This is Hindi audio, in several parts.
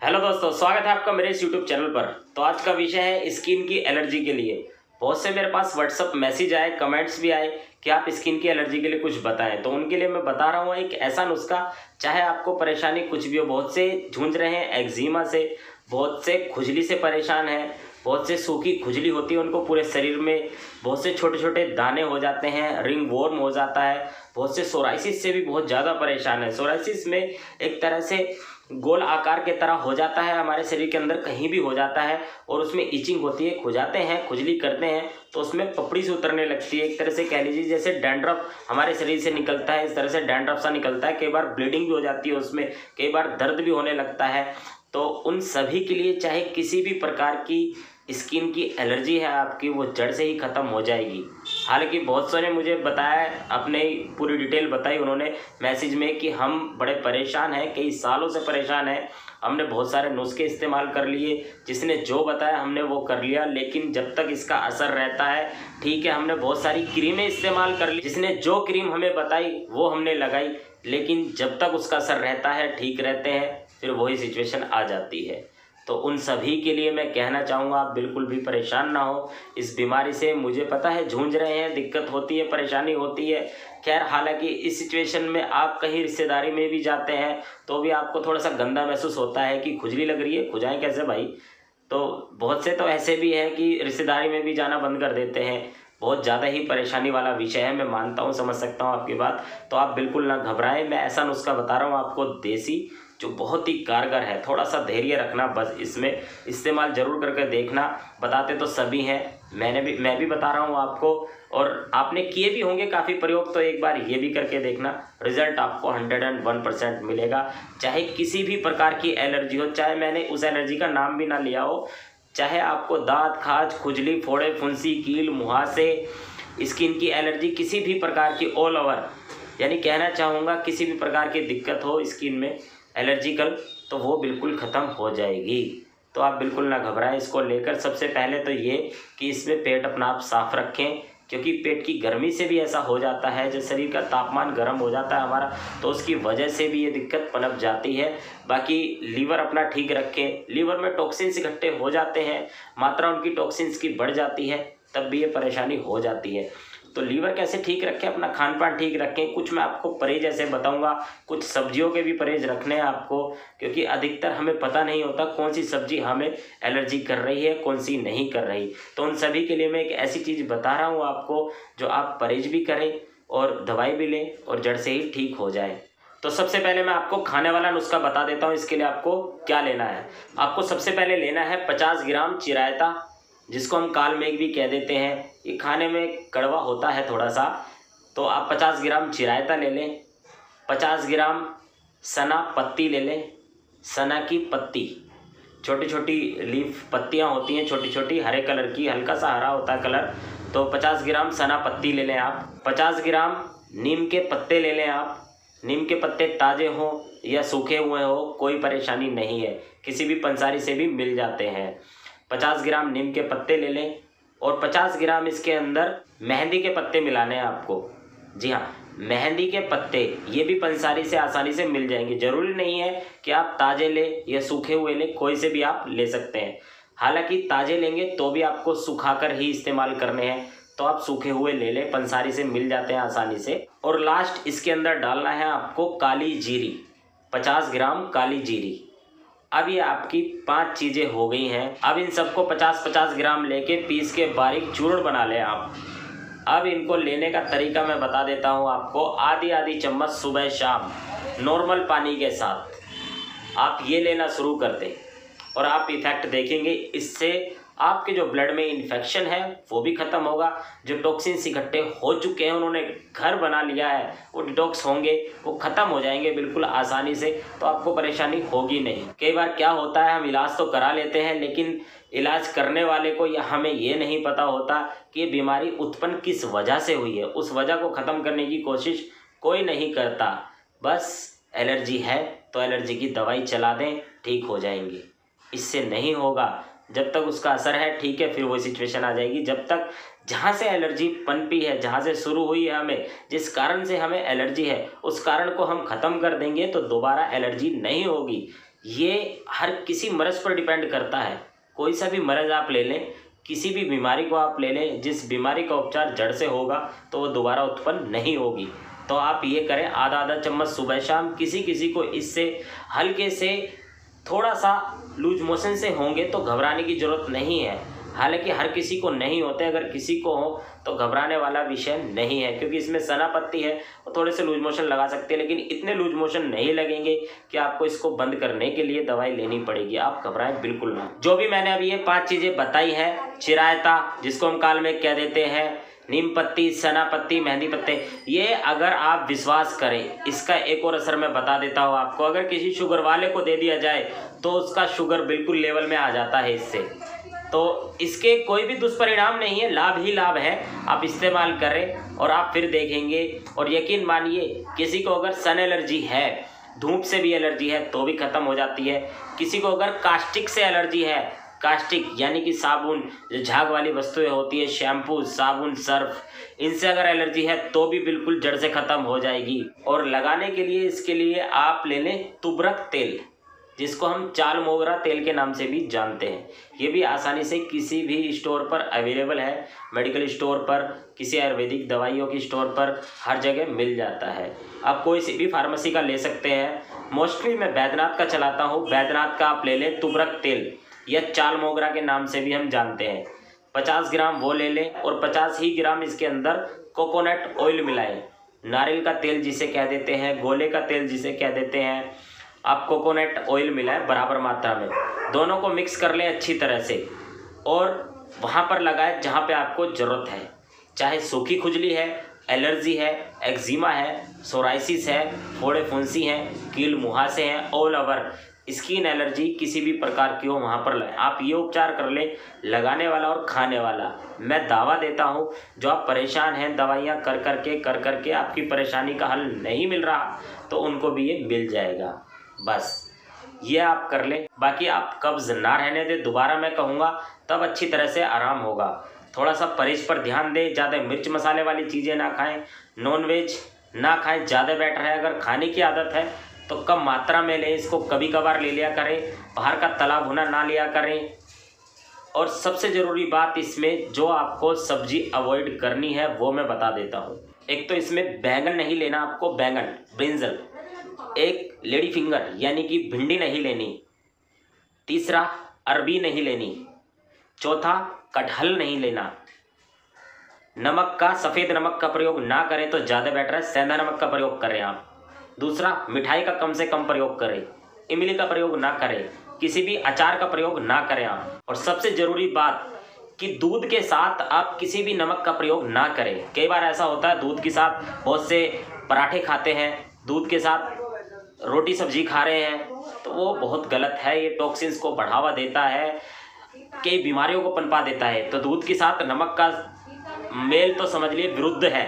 हेलो दोस्तों, स्वागत है आपका मेरे इस यूट्यूब चैनल पर। तो आज का विषय है स्किन की एलर्जी के लिए। बहुत से मेरे पास व्हाट्सअप मैसेज आए, कमेंट्स भी आए कि आप स्किन की एलर्जी के लिए कुछ बताएं। तो उनके लिए मैं बता रहा हूँ एक ऐसा नुस्खा, चाहे आपको परेशानी कुछ भी हो। बहुत से जूझ रहे हैं एक्जिमा से, बहुत से खुजली से परेशान हैं, बहुत से सूखी खुजली होती है उनको पूरे शरीर में, बहुत से छोटे छोटे दाने हो जाते हैं, रिंग वॉर्म हो जाता है, बहुत से सोराइसिस से भी बहुत ज़्यादा परेशान है। सोराइसिस में एक तरह से गोल आकार के तरह हो जाता है, हमारे शरीर के अंदर कहीं भी हो जाता है और उसमें इचिंग होती है, खुजाते हैं, खुजली करते हैं तो उसमें पपड़ी से उतरने लगती है। एक तरह से कह लीजिए जैसे डैंड्रफ हमारे शरीर से निकलता है, इस तरह से डैंड्रफ सा निकलता है। कई बार ब्लीडिंग भी हो जाती है उसमें, कई बार दर्द भी होने लगता है। तो उन सभी के लिए, चाहे किसी भी प्रकार की स्किन की एलर्जी है आपकी, वो जड़ से ही ख़त्म हो जाएगी। हालांकि बहुत से ने मुझे बताया, अपने पूरी डिटेल बताई उन्होंने मैसेज में कि हम बड़े परेशान हैं, कई सालों से परेशान हैं, हमने बहुत सारे नुस्खे इस्तेमाल कर लिए, जिसने जो बताया हमने वो कर लिया, लेकिन जब तक इसका असर रहता है, ठीक है, हमने बहुत सारी क्रीमें इस्तेमाल कर ली, जिसने जो क्रीम हमें बताई वो हमने लगाई, लेकिन जब तक उसका असर रहता है, ठीक रहते हैं, फिर वही सिचुएशन आ जाती है। तो उन सभी के लिए मैं कहना चाहूँगा, आप बिल्कुल भी परेशान ना हो इस बीमारी से। मुझे पता है जूझ रहे हैं, दिक्कत होती है, परेशानी होती है। खैर, हालांकि इस सिचुएशन में आप कहीं रिश्तेदारी में भी जाते हैं तो भी आपको थोड़ा सा गंदा महसूस होता है कि खुजली लग रही है, खुजाएं कैसे भाई। तो बहुत से तो ऐसे भी हैं कि रिश्तेदारी में भी जाना बंद कर देते हैं। बहुत ज़्यादा ही परेशानी वाला विषय है, मैं मानता हूँ, समझ सकता हूँ आपकी बात। तो आप बिल्कुल ना घबराएं, मैं ऐसा नुस्खा बता रहा हूँ आपको देसी, जो बहुत ही कारगर है। थोड़ा सा धैर्य रखना बस, इसमें इस्तेमाल जरूर करके देखना। बताते तो सभी हैं, मैं भी बता रहा हूँ आपको, और आपने किए भी होंगे काफ़ी प्रयोग, तो एक बार ये भी करके देखना, रिजल्ट आपको 101% मिलेगा। चाहे किसी भी प्रकार की एलर्जी हो, चाहे मैंने उस एलर्जी का नाम भी ना लिया हो, चाहे आपको दांत, खाज, खुजली, फोड़े, फुंसी, कील, मुहासे, स्किन की एलर्जी, किसी भी प्रकार की ऑल ओवर, यानी कहना चाहूँगा किसी भी प्रकार की दिक्कत हो स्किन में एलर्जिकल, तो वो बिल्कुल ख़त्म हो जाएगी। तो आप बिल्कुल ना घबराएं इसको लेकर। सबसे पहले तो ये कि इसमें पेट अपना आप साफ़ रखें, क्योंकि पेट की गर्मी से भी ऐसा हो जाता है, जब शरीर का तापमान गर्म हो जाता है हमारा, तो उसकी वजह से भी ये दिक्कत पनप जाती है। बाकी लीवर अपना ठीक रखें, लीवर में टॉक्सिन्स इकट्ठे हो जाते हैं, मात्रा उनकी टॉक्सिन्स की बढ़ जाती है, तब भी ये परेशानी हो जाती है। तो लीवर कैसे ठीक रखें, अपना खान पान ठीक रखें। कुछ मैं आपको परहेज ऐसे बताऊंगा, कुछ सब्जियों के भी परहेज रखने हैं आपको, क्योंकि अधिकतर हमें पता नहीं होता कौन सी सब्जी हमें एलर्जी कर रही है, कौन सी नहीं कर रही। तो उन सभी के लिए मैं एक ऐसी चीज़ बता रहा हूँ आपको, जो आप परहेज भी करें और दवाई भी लें और जड़ से ही ठीक हो जाए। तो सबसे पहले मैं आपको खाने वाला नुस्खा बता देता हूँ। इसके लिए आपको क्या लेना है, आपको सबसे पहले लेना है 50 ग्राम चिरायता, जिसको हम काल मेघ भी कह देते हैं। ये खाने में कड़वा होता है थोड़ा सा, तो आप 50 ग्राम चिरायता ले लें। 50 ग्राम सना पत्ती ले लें। सना की पत्ती, छोटी छोटी लीफ पत्तियां होती हैं, छोटी छोटी हरे कलर की, हल्का सा हरा होता है कलर। तो 50 ग्राम सना पत्ती ले लें आप। 50 ग्राम नीम के पत्ते ले लें आप। नीम के पत्ते ताज़े हों या सूखे हुए हो, कोई परेशानी नहीं है, किसी भी पंसारी से भी मिल जाते हैं। 50 ग्राम नीम के पत्ते ले लें और 50 ग्राम इसके अंदर मेहंदी के पत्ते मिलाने हैं आपको। जी हाँ, मेहंदी के पत्ते, ये भी पंसारी से आसानी से मिल जाएंगे। ज़रूरी नहीं है कि आप ताज़े लें या सूखे हुए लें, कोई से भी आप ले सकते हैं। हालांकि ताज़े लेंगे तो भी आपको सुखाकर ही इस्तेमाल करने हैं, तो आप सूखे हुए ले लें, पंसारी से मिल जाते हैं आसानी से। और लास्ट इसके अंदर डालना है आपको काली जीरी, 50 ग्राम काली जीरी। अब ये आपकी 5 चीज़ें हो गई हैं। अब इन सबको 50-50 ग्राम लेके पीस के बारीक चूर्ण बना लें आप। अब इनको लेने का तरीका मैं बता देता हूँ आपको। आधी आधी चम्मच सुबह शाम नॉर्मल पानी के साथ आप ये लेना शुरू कर दें, और आप इफेक्ट देखेंगे। इससे आपके जो ब्लड में इन्फेक्शन है वो भी ख़त्म होगा। जो टॉक्सिन्स इकट्ठे हो चुके हैं, उन्होंने घर बना लिया है, वो डिटॉक्स होंगे, वो ख़त्म हो जाएंगे बिल्कुल आसानी से। तो आपको परेशानी होगी नहीं। कई बार क्या होता है, हम इलाज तो करा लेते हैं, लेकिन इलाज करने वाले को या हमें ये नहीं पता होता कि ये बीमारी उत्पन्न किस वजह से हुई है। उस वजह को ख़त्म करने की कोशिश कोई नहीं करता। बस एलर्जी है तो एलर्जी की दवाई चला दें, ठीक हो जाएंगी। इससे नहीं होगा, जब तक उसका असर है, ठीक है, फिर वही सिचुएशन आ जाएगी। जब तक जहाँ से एलर्जी पनपी है, जहाँ से शुरू हुई है, हमें जिस कारण से हमें एलर्जी है, उस कारण को हम ख़त्म कर देंगे तो दोबारा एलर्जी नहीं होगी। ये हर किसी मर्ज़ पर डिपेंड करता है। कोई सा भी मर्ज़ आप ले लें, किसी भी बीमारी को आप ले लें, जिस बीमारी का उपचार जड़ से होगा तो वो दोबारा उत्पन्न नहीं होगी। तो आप ये करें, आधा आधा चम्मच सुबह शाम। किसी किसी को इससे हल्के से थोड़ा सा लूज मोशन से होंगे तो घबराने की ज़रूरत नहीं है। हालांकि हर किसी को नहीं होते, अगर किसी को हो तो घबराने वाला विषय नहीं है, क्योंकि इसमें सना पत्ती है और थोड़े से लूज मोशन लगा सकते हैं, लेकिन इतने लूज मोशन नहीं लगेंगे कि आपको इसको बंद करने के लिए दवाई लेनी पड़ेगी। आप घबराएं बिल्कुल ना। जो भी मैंने अभी ये 5 चीज़ें बताई हैं, चिरायता जिसको हम काल में कह देते हैं, नीम पत्ती, सना पत्ती, मेहंदी पत्ते, ये अगर आप विश्वास करें, इसका एक और असर मैं बता देता हूँ आपको। अगर किसी शुगर वाले को दे दिया जाए तो उसका शुगर बिल्कुल लेवल में आ जाता है इससे। तो इसके कोई भी दुष्परिणाम नहीं है, लाभ ही लाभ है। आप इस्तेमाल करें और आप फिर देखेंगे। और यकीन मानिए, किसी को अगर सन एलर्जी है, धूप से भी एलर्जी है तो भी ख़त्म हो जाती है। किसी को अगर कास्टिक से एलर्जी है, कास्टिक यानी कि साबुन, जो झाग वाली वस्तुएं होती है, शैम्पू, साबुन, सर्फ, इनसे अगर एलर्जी है तो भी बिल्कुल जड़ से ख़त्म हो जाएगी। और लगाने के लिए इसके लिए आप ले लें तुबरक तेल, जिसको हम चाल मोगरा तेल के नाम से भी जानते हैं। ये भी आसानी से किसी भी स्टोर पर अवेलेबल है, मेडिकल स्टोर पर, किसी आयुर्वेदिक दवाइयों की स्टोर पर, हर जगह मिल जाता है। आप कोई सी भी फार्मेसी का ले सकते हैं। मोस्टली मैं बैद्यनाथ का चलाता हूँ, बैद्यनाथ का आप ले लें तुबरक तेल, या चाल मोगरा के नाम से भी हम जानते हैं। 50 ग्राम वो ले लें और 50 ही ग्राम इसके अंदर कोकोनट ऑयल मिलाएं। नारियल का तेल जिसे कह देते हैं, गोले का तेल जिसे कह देते हैं, आप कोकोनट ऑयल मिलाएं बराबर मात्रा में। दोनों को मिक्स कर लें अच्छी तरह से और वहाँ पर लगाएं जहाँ पे आपको ज़रूरत है। चाहे सूखी खुजली है, एलर्जी है, एक्जिमा है, सोराइसिस है, फोड़े फुंसी हैं, कील मुहासे हैं, ऑल ओवर स्किन एलर्जी किसी भी प्रकार की हो, वहाँ पर लगाएं। आप ये उपचार कर लें, लगाने वाला और खाने वाला। मैं दावा देता हूँ, जो आप परेशान हैं दवाइयाँ कर करके आपकी परेशानी का हल नहीं मिल रहा, तो उनको भी ये मिल जाएगा। बस ये आप कर लें। बाकी आप कब्ज़ ना रहने दें, दोबारा मैं कहूँगा, तब अच्छी तरह से आराम होगा। थोड़ा सा परहेज पर ध्यान दें, ज़्यादा मिर्च मसाले वाली चीज़ें ना खाएं, नॉनवेज ना खाएं, ज़्यादा बेटर है। अगर खाने की आदत है तो कम मात्रा में लें, इसको कभी कभार ले लिया करें, बाहर का तला भुना ना लिया करें। और सबसे ज़रूरी बात इसमें, जो आपको सब्जी अवॉइड करनी है वो मैं बता देता हूँ। एक तो इसमें बैंगन नहीं लेना आपको, बैंगन, ब्रिंजल। एक लेडी फिंगर यानी कि भिंडी नहीं लेनी। तीसरा, अरबी नहीं लेनी। चौथा, कटहल नहीं लेना। नमक का, सफ़ेद नमक का प्रयोग ना करें तो ज़्यादा बेटर है, सेंधा नमक का प्रयोग करें आप। दूसरा, मिठाई का कम से कम प्रयोग करें, इमली का प्रयोग ना करें, किसी भी अचार का प्रयोग ना करें आप। और सबसे ज़रूरी बात कि दूध के साथ आप किसी भी नमक का प्रयोग ना करें। कई बार ऐसा होता है, दूध के साथ बहुत से पराठे खाते हैं, दूध के साथ रोटी सब्जी खा रहे हैं, तो वो बहुत गलत है। ये टॉक्सिन्स को बढ़ावा देता है, कई बीमारियों को पनपा देता है। तो दूध के साथ नमक का मेल तो समझ लिए विरुद्ध है।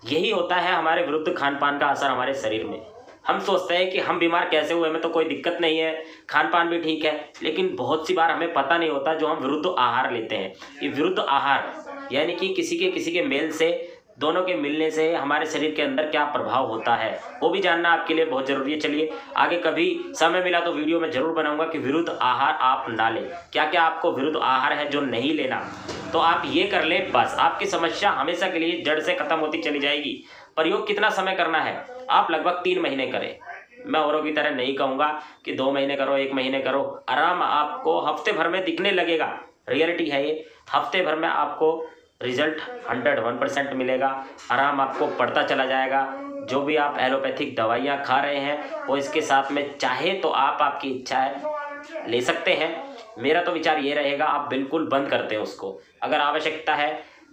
यही होता है हमारे विरुद्ध खान पान का असर हमारे शरीर में। हम सोचते हैं कि हम बीमार कैसे हुए, हमें तो कोई दिक्कत नहीं है, खान पान भी ठीक है, लेकिन बहुत सी बार हमें पता नहीं होता जो हम विरुद्ध आहार लेते हैं। ये विरुद्ध आहार यानी कि किसी के मेल से, दोनों के मिलने से हमारे शरीर के अंदर क्या प्रभाव होता है, वो भी जानना आपके लिए बहुत ज़रूरी है। चलिए आगे कभी समय मिला तो वीडियो में ज़रूर बनाऊंगा कि विरुद्ध आहार आप ना लें, क्या क्या आपको विरुद्ध आहार है जो नहीं लेना, तो आप ये कर लें। बस आपकी समस्या हमेशा के लिए जड़ से ख़त्म होती चली जाएगी। प्रयोग कितना समय करना है? आप लगभग 3 महीने करें। मैं औरों की तरह नहीं कहूँगा कि 2 महीने करो, 1 महीने करो। आराम आपको हफ्ते भर में दिखने लगेगा। रियलिटी है ये, हफ्ते भर में आपको रिजल्ट 101% मिलेगा। आराम आपको पड़ता चला जाएगा। जो भी आप एलोपैथिक दवाइयाँ खा रहे हैं वो इसके साथ में चाहे तो आप, आपकी इच्छा है, ले सकते हैं। मेरा तो विचार ये रहेगा आप बिल्कुल बंद कर दें उसको। अगर आवश्यकता है,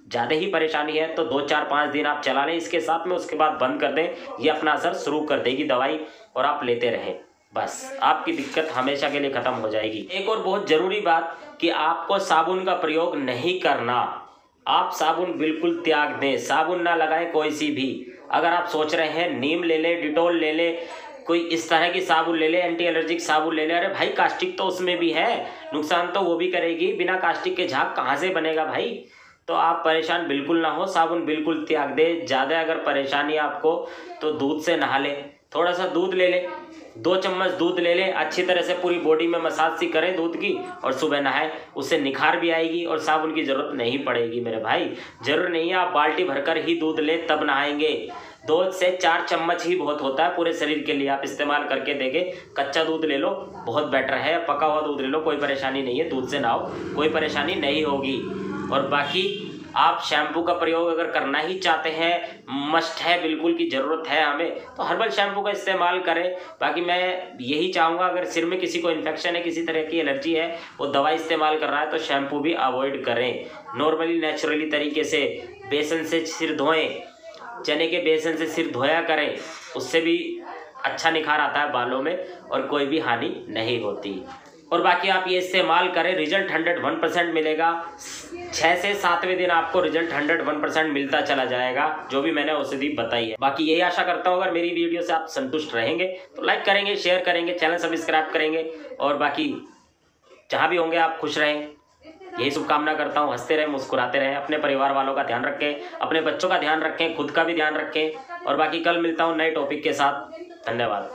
ज़्यादा ही परेशानी है तो 2, 4, 5 दिन आप चला लें इसके साथ में, उसके बाद बंद कर दें। ये अपना असर शुरू कर देगी दवाई और आप लेते रहें। बस आपकी दिक्कत हमेशा के लिए ख़त्म हो जाएगी। एक और बहुत ज़रूरी बात कि आपको साबुन का प्रयोग नहीं करना। आप साबुन बिल्कुल त्याग दें, साबुन ना लगाएं कोई सी भी। अगर आप सोच रहे हैं नीम ले लें, डिटॉल ले लें, कोई इस तरह की साबुन ले लें, एंटी एलर्जिक साबुन ले लें, अरे भाई कास्टिक तो उसमें भी है, नुकसान तो वो भी करेगी। बिना कास्टिक के झाग कहाँ से बनेगा भाई? तो आप परेशान बिल्कुल ना हो, साबुन बिल्कुल त्याग दें। ज़्यादा अगर परेशानी आपको तो दूध से नहा लें, थोड़ा सा दूध ले ले, 2 चम्मच दूध ले ले, अच्छी तरह से पूरी बॉडी में मसाज सी करें दूध की, और सुबह नहाए। उससे निखार भी आएगी और साबुन की ज़रूरत नहीं पड़ेगी मेरे भाई। ज़रूर नहीं है आप बाल्टी भरकर ही दूध ले तब नहाएंगे। 2 से 4 चम्मच ही बहुत होता है पूरे शरीर के लिए। आप इस्तेमाल करके देखें। कच्चा दूध ले लो, बहुत बेटर है। पका हुआ दूध ले लो, कोई परेशानी नहीं है। दूध से नहाओ, कोई परेशानी नहीं होगी। और बाकी आप शैम्पू का प्रयोग अगर करना ही चाहते हैं, मस्ट है, बिल्कुल की ज़रूरत है हमें, तो हर्बल शैम्पू का इस्तेमाल करें। बाकी मैं यही चाहूँगा, अगर सिर में किसी को इन्फेक्शन है, किसी तरह की एलर्जी है, वो दवाई इस्तेमाल कर रहा है, तो शैम्पू भी अवॉइड करें। नॉर्मली नेचुरली तरीके से बेसन से सिर धोएं, चने के बेसन से सिर धोया करें, उससे भी अच्छा निखार आता है बालों में और कोई भी हानि नहीं होती। और बाकी आप ये इस्तेमाल करें, रिजल्ट 101% मिलेगा। 6 से 7वें दिन आपको रिजल्ट 101% मिलता चला जाएगा, जो भी मैंने औषधि बताई है। बाकी यही आशा करता हूँ अगर मेरी वीडियो से आप संतुष्ट रहेंगे तो लाइक करेंगे, शेयर करेंगे, चैनल सब्सक्राइब करेंगे, और बाकी जहाँ भी होंगे आप खुश रहें, यही शुभकामना करता हूँ। हंसते रहें, मुस्कुराते रहें, अपने परिवार वालों का ध्यान रखें, अपने बच्चों का ध्यान रखें, खुद का भी ध्यान रखें। और बाकी कल मिलता हूँ नए टॉपिक के साथ। धन्यवाद।